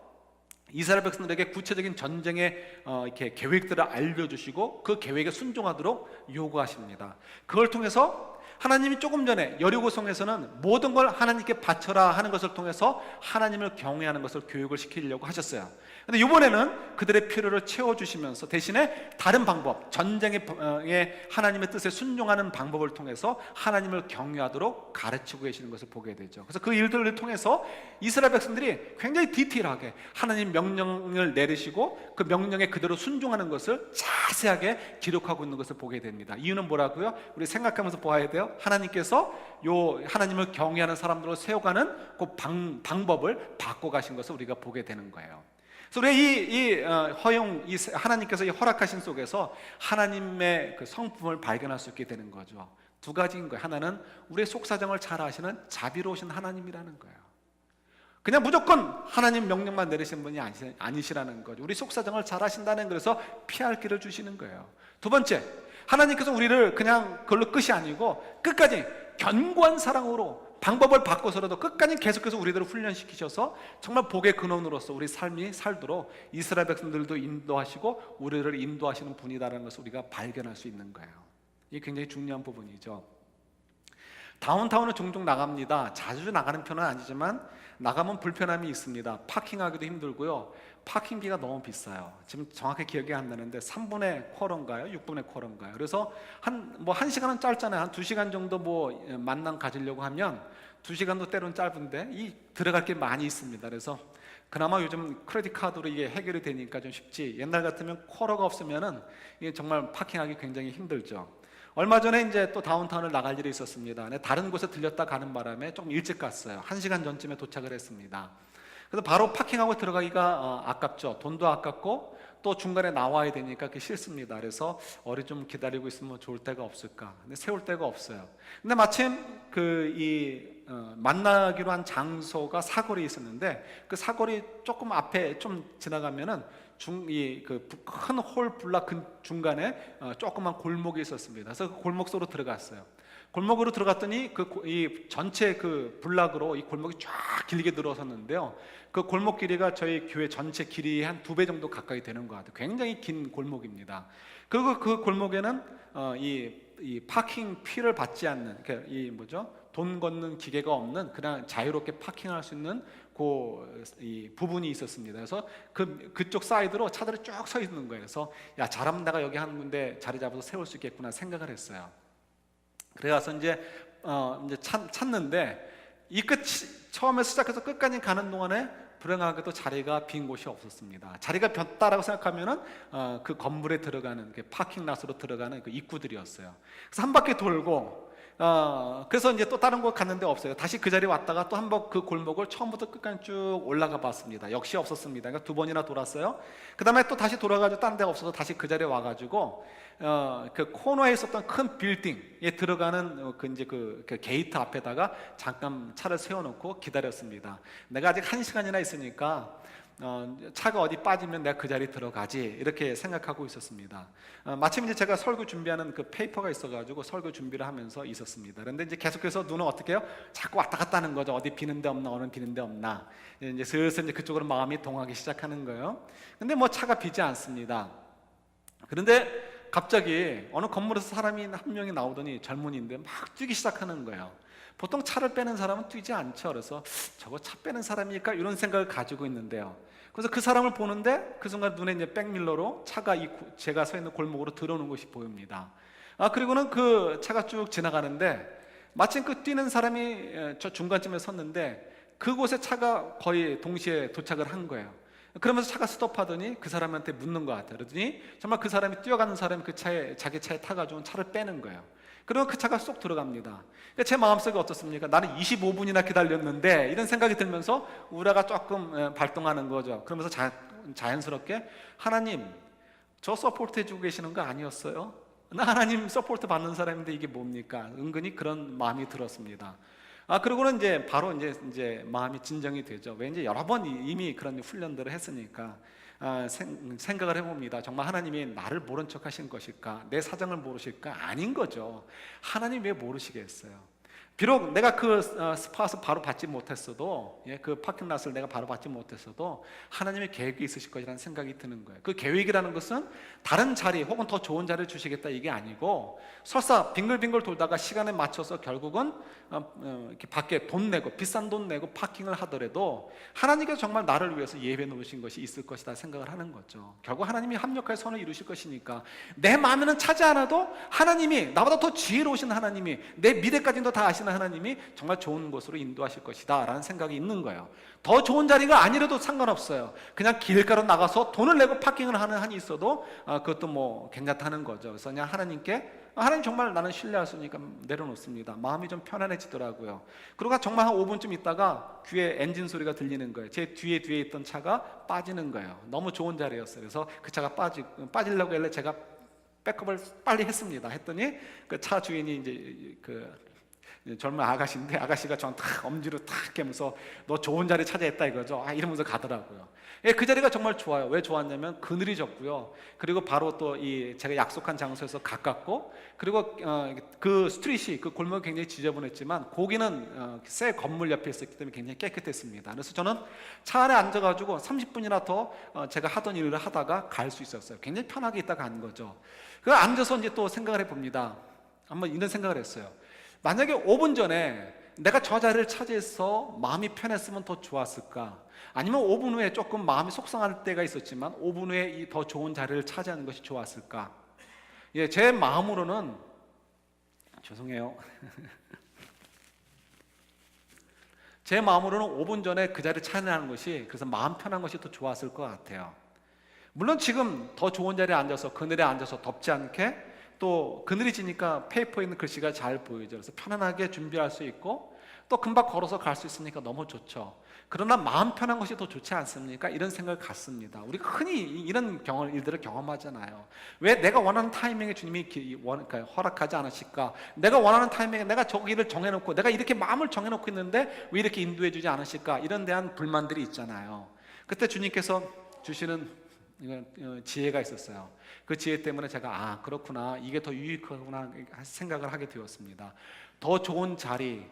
이스라엘 백성들에게 구체적인 전쟁의 이렇게 계획들을 알려주시고 그 계획에 순종하도록 요구하십니다. 그걸 통해서 하나님이 조금 전에 여리고성에서는 모든 걸 하나님께 바쳐라 하는 것을 통해서 하나님을 경외하는 것을 교육을 시키려고 하셨어요. 근데 이번에는 그들의 필요를 채워주시면서 대신에 다른 방법, 전쟁의 하나님의 뜻에 순종하는 방법을 통해서 하나님을 경외하도록 가르치고 계시는 것을 보게 되죠. 그래서 그 일들을 통해서 이스라엘 백성들이 굉장히 디테일하게 하나님 명령을 내리시고 그 명령에 그대로 순종하는 것을 자세하게 기록하고 있는 것을 보게 됩니다. 이유는 뭐라고요? 우리 생각하면서 보아야 돼요. 하나님께서 하나님을 경외하는 사람들을 세워가는 그 방법을 바꿔가신 것을 우리가 보게 되는 거예요. 그래서 우리가 하나님께서 허락하신 속에서 하나님의 그 성품을 발견할 수 있게 되는 거죠. 두 가지인 거예요. 하나는 우리의 속사정을 잘 아시는 자비로우신 하나님이라는 거예요. 그냥 무조건 하나님 명령만 내리신 분이 아니시라는 거죠. 우리 속사정을 잘 아신다는, 그래서 피할 길을 주시는 거예요. 두 번째, 하나님께서 우리를 그냥 그걸로 끝이 아니고 끝까지 견고한 사랑으로 방법을 바꿔서라도 끝까지 계속해서 우리들을 훈련시키셔서 정말 복의 근원으로서 우리 삶이 살도록 이스라엘 백성들도 인도하시고 우리를 인도하시는 분이다라는 것을 우리가 발견할 수 있는 거예요. 이게 굉장히 중요한 부분이죠. 다운타운은 종종 나갑니다. 자주 나가는 편은 아니지만 나가면 불편함이 있습니다. 파킹하기도 힘들고요. 파킹비가 너무 비싸요. 지금 정확히 기억이 안 나는데 3분의 쿼터인가요? 6분의 쿼터인가요? 그래서 한 시간은 짧잖아요. 한 2시간 정도 만남 가지려고 하면 2시간도 때로는 짧은데 들어갈 게 많이 있습니다. 그래서 그나마 요즘 크레딧 카드로 이게 해결이 되니까 좀 쉽지, 옛날 같으면 쿼터가 없으면은 이게 정말 파킹하기 굉장히 힘들죠. 얼마 전에 이제 또 다운타운을 나갈 일이 있었습니다. 다른 곳에 들렸다 가는 바람에 조금 일찍 갔어요. 1시간 전쯤에 도착을 했습니다. 그래서 바로 파킹하고 들어가기가 아깝죠. 돈도 아깝고 또 중간에 나와야 되니까 그게 싫습니다. 그래서 좀 기다리고 있으면 좋을 데가 없을까. 근데 세울 데가 없어요. 근데 마침 만나기로 한 장소가 사거리에 있었는데 그 사거리 조금 앞에 좀 지나가면은 큰 홀 블락 중간에 조그만 골목이 있었습니다. 그래서 그 골목 속으로 들어갔어요. 골목으로 들어갔더니 이 전체 그 블락으로 이 골목이 쫙 길게 늘어섰는데요. 그 골목 길이가 저희 교회 전체 길이의 한 2배 정도 가까이 되는 것 같아요. 굉장히 긴 골목입니다. 그리고 그 골목에는 이 파킹 피를 받지 않는, 그러니까 돈 걷는 기계가 없는 그냥 자유롭게 파킹할 수 있는 이 부분이 있었습니다. 그래서 그쪽 사이드로 차들이 쭉 서 있는 거예요. 그래서 잘하면 내가 여기 한 군데 자리 잡아서 세울 수 있겠구나 생각을 했어요. 그래서 이제 찾는데 처음에 시작해서 끝까지 가는 동안에 불행하게도 자리가 빈 곳이 없었습니다. 자리가 빈다라고 생각하면은 그 건물에 들어가는 파킹랏으로 들어가는 그 입구들이었어요. 그래서 한 바퀴 돌고 그래서 이제 또 다른 곳 갔는데 없어요. 다시 그 자리에 왔다가 또 한 번 그 골목을 처음부터 끝까지 쭉 올라가 봤습니다. 역시 없었습니다. 그러니까 2번이나 돌았어요. 그 다음에 또 다시 돌아가지고 딴 데가 없어서 다시 그 자리에 와가지고 그 코너에 있었던 큰 빌딩에 들어가는 그 게이트 앞에다가 잠깐 차를 세워놓고 기다렸습니다. 내가 아직 1시간이나 있으니까 차가 어디 빠지면 내가 그 자리에 들어가지, 이렇게 생각하고 있었습니다. 마침 이제 제가 설교 준비하는 그 페이퍼가 있어가지고 설교 준비를 하면서 있었습니다. 그런데 이제 계속해서 눈은 어떻게 해요? 자꾸 왔다 갔다 하는 거죠. 어디 비는 데 없나, 어느 비는 데 없나. 이제 슬슬 이제 그쪽으로 마음이 동하기 시작하는 거예요. 근데 차가 비지 않습니다. 그런데 갑자기 어느 건물에서 사람이 한 명이 나오더니 젊은이인데 막 뛰기 시작하는 거예요. 보통 차를 빼는 사람은 뛰지 않죠. 그래서 저거 차 빼는 사람일까 이런 생각을 가지고 있는데요. 그래서 그 사람을 보는데 그 순간 눈에 이제 백밀러로 차가 제가 서 있는 골목으로 들어오는 것이 보입니다. 그리고는 그 차가 쭉 지나가는데 마침 그 뛰는 사람이 저 중간쯤에 섰는데 그곳에 차가 거의 동시에 도착을 한 거예요. 그러면서 차가 스톱하더니 그 사람한테 묻는 것 같아요. 그러더니 정말 그 사람이 뛰어가는 사람이 자기 차에 타가지고 차를 빼는 거예요. 그리고 그 차가 쏙 들어갑니다. 그러니까 제 마음속에 어떻습니까? 나는 25분이나 기다렸는데 이런 생각이 들면서 우라가 조금 발동하는 거죠. 그러면서 자연스럽게 하나님 저 서포트 해주고 계시는 거 아니었어요? 나 하나님 서포트 받는 사람인데 이게 뭡니까? 은근히 그런 마음이 들었습니다. 그러고는 이제 바로 이제 마음이 진정이 되죠. 왜 이제 여러 번 이미 그런 훈련들을 했으니까 생각을 해봅니다. 정말 하나님이 나를 모른 척 하신 것일까? 내 사정을 모르실까? 아닌 거죠. 하나님 왜 모르시겠어요? 비록 내가 그 스팟을 바로 받지 못했어도, 그 파킹랏을 내가 바로 받지 못했어도 하나님의 계획이 있으실 것이라는 생각이 드는 거예요. 그 계획이라는 것은 다른 자리 혹은 더 좋은 자리를 주시겠다 이게 아니고, 설사 빙글빙글 돌다가 시간에 맞춰서 결국은 이렇게 밖에 돈 내고 비싼 돈 내고 파킹을 하더라도 하나님께서 정말 나를 위해서 예배 놓으신 것이 있을 것이다 생각을 하는 거죠. 결국 하나님이 합력하여 선을 이루실 것이니까 내 마음에는 차지 않아도 하나님이, 나보다 더 지혜로우신 하나님이, 내 미래까지도 다 아시는 하나님이 정말 좋은 곳으로 인도하실 것이다 라는 생각이 있는 거예요. 더 좋은 자리가 아니라도 상관없어요. 그냥 길가로 나가서 돈을 내고 파킹을 하는 한이 있어도 그것도 뭐 괜찮다는 거죠. 그래서 그냥 하나님 정말 나는 신뢰할 수 있으니까 내려놓습니다. 마음이 좀 편안해지더라고요. 그러고 정말 한 5분쯤 있다가 귀에 엔진 소리가 들리는 거예요. 제 뒤에 있던 차가 빠지는 거예요. 너무 좋은 자리였어요. 그래서 그 차가 빠지려고 했는데 제가 백업을 빨리 했습니다. 했더니 그 차 주인이 이제 젊은 아가씨인데, 아가씨가 저한테 엄지로 탁 깨면서 너 좋은 자리 차지했다 이거죠. 이러면서 가더라고요. 그 자리가 정말 좋아요. 왜 좋았냐면 그늘이 졌고요. 그리고 바로 또 제가 약속한 장소에서 가깝고, 그리고 그 스트릿이, 그 골목이 굉장히 지저분했지만 거기는 새 건물 옆에 있었기 때문에 굉장히 깨끗했습니다. 그래서 저는 차 안에 앉아가지고 30분이나 더 제가 하던 일을 하다가 갈 수 있었어요. 굉장히 편하게 있다가 간 거죠. 그 앉아서 이제 또 생각을 해봅니다. 한번 이런 생각을 했어요. 만약에 5분 전에 내가 저 자리를 차지해서 마음이 편했으면 더 좋았을까? 아니면 5분 후에 조금 마음이 속상할 때가 있었지만 5분 후에 이 더 좋은 자리를 차지하는 것이 좋았을까? 제 마음으로는, 죄송해요. 제 마음으로는 5분 전에 그 자리를 차지하는 것이, 그래서 마음 편한 것이 더 좋았을 것 같아요. 물론 지금 더 좋은 자리에 앉아서, 그늘에 앉아서 덥지 않게, 또 그늘이 지니까 페이퍼에 있는 글씨가 잘 보이죠. 그래서 편안하게 준비할 수 있고, 또 금방 걸어서 갈 수 있으니까 너무 좋죠. 그러나 마음 편한 것이 더 좋지 않습니까? 이런 생각을 갖습니다. 우리가 흔히 이런 일들을 경험하잖아요. 왜 내가 원하는 타이밍에 주님이 허락하지 않으실까? 내가 원하는 타이밍에 내가 저기를 정해놓고, 내가 이렇게 마음을 정해놓고 있는데 왜 이렇게 인도해 주지 않으실까? 이런 대한 불만들이 있잖아요. 그때 주님께서 주시는 지혜가 있었어요. 그 지혜 때문에 제가 그렇구나, 이게 더 유익하구나 생각을 하게 되었습니다. 더 좋은 자리,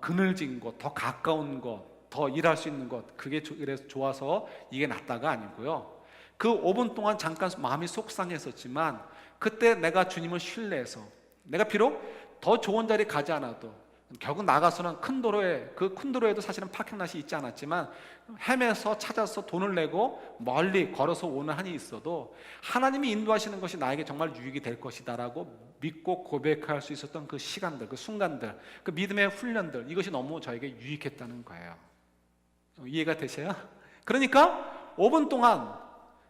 그늘진 곳, 더 가까운 곳, 더 일할 수 있는 것, 그게 그래서 좋아서 이게 낫다가 아니고요. 그 5분 동안 잠깐 마음이 속상했었지만 그때 내가 주님을 신뢰해서, 내가 비록 더 좋은 자리 가지 않아도 결국 나가서는 큰 도로에도 사실은 파킹랏이 있지 않았지만 헤매서 찾아서 돈을 내고 멀리 걸어서 오는 한이 있어도 하나님이 인도하시는 것이 나에게 정말 유익이 될 것이다라고 믿고 고백할 수 있었던 그 시간들, 그 순간들, 그 믿음의 훈련들, 이것이 너무 저에게 유익했다는 거예요. 이해가 되세요? 그러니까 5분 동안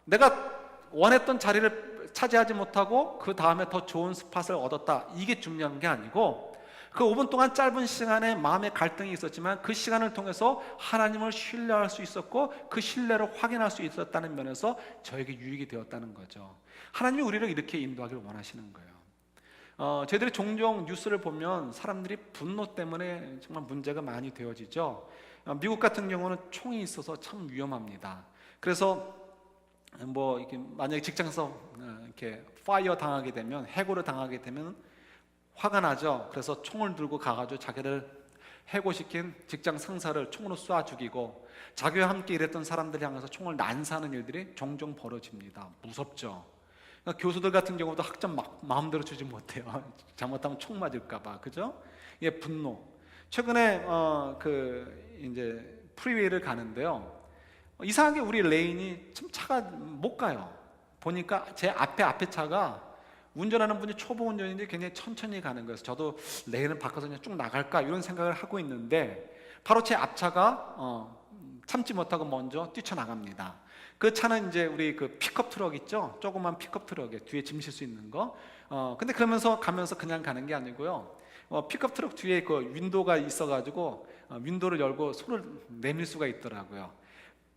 내가 원했던 자리를 차지하지 못하고 그 다음에 더 좋은 스팟을 얻었다, 이게 중요한 게 아니고, 그 5분 동안 짧은 시간에 마음의 갈등이 있었지만 그 시간을 통해서 하나님을 신뢰할 수 있었고 그 신뢰를 확인할 수 있었다는 면에서 저에게 유익이 되었다는 거죠. 하나님이 우리를 이렇게 인도하기를 원하시는 거예요. 저희들이 종종 뉴스를 보면 사람들이 분노 때문에 정말 문제가 많이 되어지죠. 미국 같은 경우는 총이 있어서 참 위험합니다. 그래서 이렇게 만약에 직장에서 이렇게 파이어 당하게 되면, 해고를 당하게 되면 화가 나죠. 그래서 총을 들고 가가지고 자기를 해고시킨 직장 상사를 총으로 쏴 죽이고, 자기와 함께 일했던 사람들이 향해서 총을 난사하는 일들이 종종 벌어집니다. 무섭죠. 그러니까 교수들 같은 경우도 학점 마음대로 주지 못해요. 잘못하면 총 맞을까봐, 그죠? 분노. 최근에 이제 프리웨이를 가는데요. 이상하게 우리 레인이 참 차가 못 가요. 보니까 제 앞에 차가, 운전하는 분이 초보 운전인데 굉장히 천천히 가는 거예요. 저도 레인을 바꿔서 그냥 쭉 나갈까 이런 생각을 하고 있는데 바로 제 앞차가 참지 못하고 먼저 뛰쳐나갑니다. 그 차는 이제 우리 그 픽업 트럭 있죠? 조그만 픽업 트럭에 뒤에 짐 실 수 있는 거. 근데 그러면서 가면서 그냥 가는 게 아니고요. 픽업 트럭 뒤에 그 윈도우가 있어가지고 윈도우를 열고 손을 내밀 수가 있더라고요.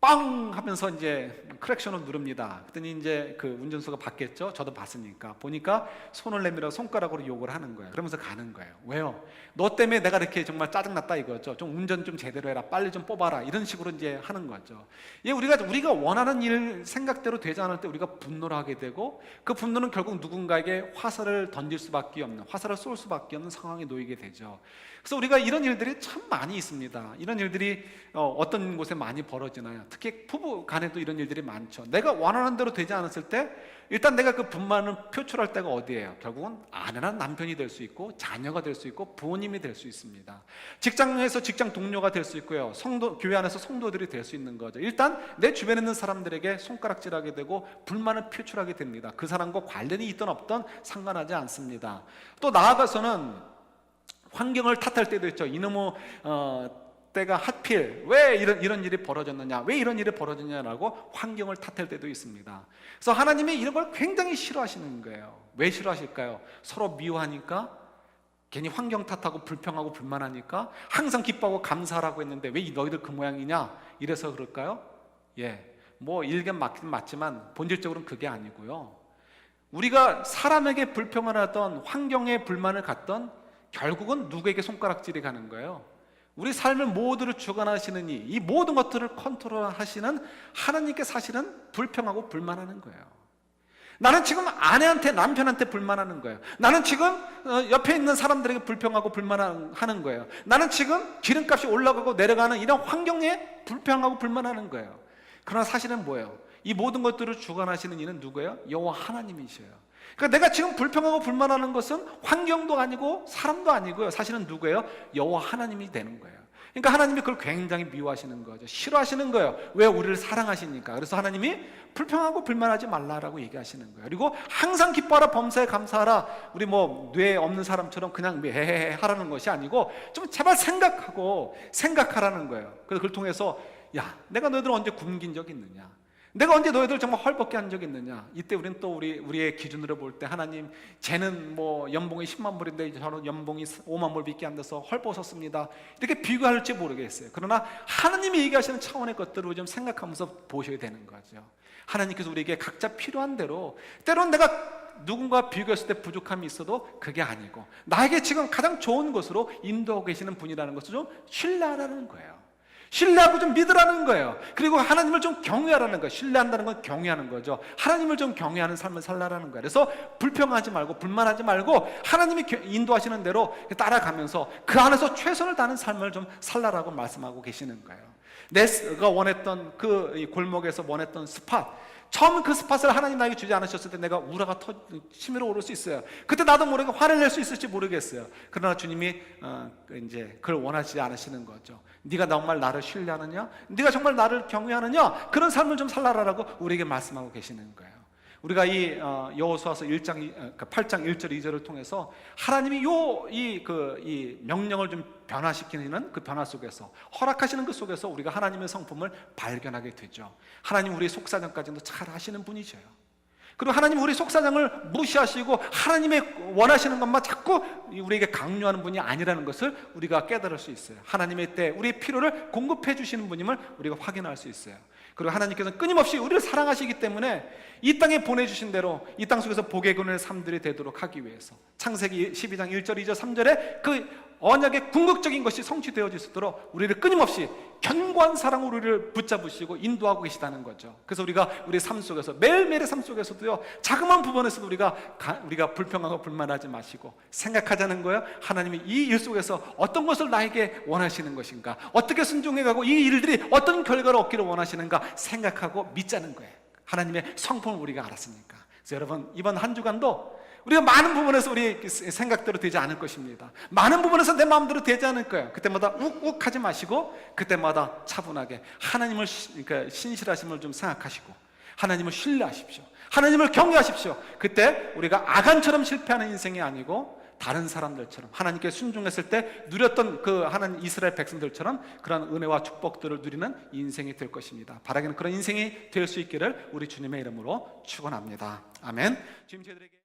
빵 하면서 이제 크랙션을 누릅니다. 그랬더니 이제 그 운전수가 봤겠죠. 저도 봤으니까. 보니까 손을 내밀어 손가락으로 욕을 하는 거예요. 그러면서 가는 거예요. 왜요? 너 때문에 내가 이렇게 정말 짜증났다 이거죠. 좀 운전 좀 제대로 해라. 빨리 좀 뽑아라. 이런 식으로 이제 하는 거죠. 예, 우리가 원하는 일 생각대로 되지 않을 때 우리가 분노를 하게 되고, 그 분노는 결국 누군가에게 화살을 던질 수밖에 없는, 화살을 쏠 수밖에 없는 상황에 놓이게 되죠. 그래서 우리가 이런 일들이 참 많이 있습니다. 이런 일들이 어떤 곳에 많이 벌어지나요? 특히 부부 간에도 이런 일들이 많죠. 내가 원하는 대로 되지 않았을 때 일단 내가 그 분만을 표출할 때가 어디예요? 결국은 아내나 남편이 될 수 있고, 자녀가 될 수 있고, 부모님이 될 수 있습니다. 직장에서 직장 동료가 될 수 있고요. 교회 안에서 성도들이 될 수 있는 거죠. 일단 내 주변에 있는 사람들에게 손가락질하게 되고 불만을 표출하게 됩니다. 그 사람과 관련이 있든 없든 상관하지 않습니다. 또 나아가서는 환경을 탓할 때도 있죠. 이놈의 때가 하필 왜 이런 일이 벌어졌느냐, 왜 이런 일이 벌어졌냐라고 환경을 탓할 때도 있습니다. 그래서 하나님이 이런 걸 굉장히 싫어하시는 거예요. 왜 싫어하실까요? 서로 미워하니까, 괜히 환경 탓하고 불평하고 불만하니까, 항상 기뻐하고 감사하라고 했는데 왜 너희들 그 모양이냐, 이래서 그럴까요? 예, 뭐 일견 맞긴 맞지만 본질적으로는 그게 아니고요. 우리가 사람에게 불평을 하던, 환경에 불만을 갖던, 결국은 누구에게 손가락질이 가는 거예요? 우리 삶을 모두를 주관하시는 이 모든 것들을 컨트롤하시는 하나님께 사실은 불평하고 불만하는 거예요. 나는 지금 아내한테, 남편한테 불만하는 거예요. 나는 지금 옆에 있는 사람들에게 불평하고 불만하는 거예요. 나는 지금 기름값이 올라가고 내려가는 이런 환경에 불평하고 불만하는 거예요. 그러나 사실은 뭐예요? 이 모든 것들을 주관하시는 이는 누구예요? 여호와 하나님이셔요. 그러니까 내가 지금 불평하고 불만하는 것은 환경도 아니고 사람도 아니고요. 사실은 누구예요? 여호와 하나님이 되는 거예요. 그러니까 하나님이 그걸 굉장히 미워하시는 거죠. 싫어하시는 거예요. 왜? 우리를 사랑하시니까. 그래서 하나님이 불평하고 불만하지 말라라고 얘기하시는 거예요. 그리고 항상 기뻐하라, 범사에 감사하라. 우리 뭐 뇌 없는 사람처럼 그냥 헤헤헤 하라는 것이 아니고 좀 제발 생각하라는 거예요. 그래서 그걸 통해서, 야, 내가 너희들 언제 굶긴 적 있느냐? 내가 언제 너희들 정말 헐벗게 한 적 있느냐? 이때 우리는 또 우리의 기준으로 볼 때, 하나님, 쟤는 뭐 연봉이 10만 불인데 저는 연봉이 5만 불밖에 안 돼서 헐벗었습니다, 이렇게 비교할지 모르겠어요. 그러나 하나님이 얘기하시는 차원의 것들을 좀 생각하면서 보셔야 되는 거죠. 하나님께서 우리에게 각자 필요한 대로, 때로는 내가 누군가 비교했을 때 부족함이 있어도 그게 아니고 나에게 지금 가장 좋은 것으로 인도하고 계시는 분이라는 것을 좀 신뢰하라는 거예요. 신뢰하고 좀 믿으라는 거예요. 그리고 하나님을 좀 경외하라는 거예요. 신뢰한다는 건 경외하는 거죠. 하나님을 좀 경외하는 삶을 살라라는 거예요. 그래서 불평하지 말고 불만하지 말고 하나님이 인도하시는 대로 따라가면서 그 안에서 최선을 다하는 삶을 좀 살라라고 말씀하고 계시는 거예요. 내가 원했던 그 골목에서 원했던 스팟, 처음 그 스팟을 하나님 나에게 주지 않으셨을 때 내가 우라가 치밀어 오를 수 있어요. 그때 나도 모르게 화를 낼 수 있을지 모르겠어요. 그러나 주님이 이제 그걸 원하지 않으시는 거죠. 네가 정말 나를 신뢰하느냐? 네가 정말 나를 경외하느냐? 그런 삶을 좀 살라라고 우리에게 말씀하고 계시는 거예요. 우리가 이 여호수아서 8장 1절 2절을 통해서 하나님이 이 명령을 좀 변화시키는 그 변화 속에서, 허락하시는 그 속에서 우리가 하나님의 성품을 발견하게 되죠. 하나님 우리의 속사정까지도 잘 아시는 분이셔요. 그리고 하나님 우리 속사정을 무시하시고 하나님의 원하시는 것만 자꾸 우리에게 강요하는 분이 아니라는 것을 우리가 깨달을 수 있어요. 하나님의 때 우리의 필요를 공급해 주시는 분임을 우리가 확인할 수 있어요. 그리고 하나님께서는 끊임없이 우리를 사랑하시기 때문에 이 땅에 보내주신 대로 이 땅 속에서 복의 근원의 삶들이 되도록 하기 위해서 창세기 12장 1절 2절 3절에 그 언약의 궁극적인 것이 성취되어질 수 있도록 우리를 끊임없이 견고한 사랑으로 우리를 붙잡으시고 인도하고 계시다는 거죠. 그래서 우리가 우리 삶 속에서, 매일매일의 삶 속에서도요, 자그마한 부분에서도 우리가 불평하고 불만하지 마시고 생각하자는 거예요. 하나님이 이 일 속에서 어떤 것을 나에게 원하시는 것인가, 어떻게 순종해가고 이 일들이 어떤 결과를 얻기를 원하시는가 생각하고 믿자는 거예요. 하나님의 성품을 우리가 알았으니까. 그래서 여러분, 이번 한 주간도 우리가 많은 부분에서 우리 생각대로 되지 않을 것입니다. 많은 부분에서 내 마음대로 되지 않을 거예요. 그때마다 욱욱 하지 마시고 그때마다 차분하게 하나님을, 그러니까 신실하심을 좀 생각하시고 하나님을 신뢰하십시오. 하나님을 경외하십시오. 그때 우리가 아간처럼 실패하는 인생이 아니고 다른 사람들처럼 하나님께 순종했을 때 누렸던 그 하나님 이스라엘 백성들처럼 그런 은혜와 축복들을 누리는 인생이 될 것입니다. 바라기는 그런 인생이 될 수 있기를 우리 주님의 이름으로 축원합니다. 아멘. 지금 저희들에게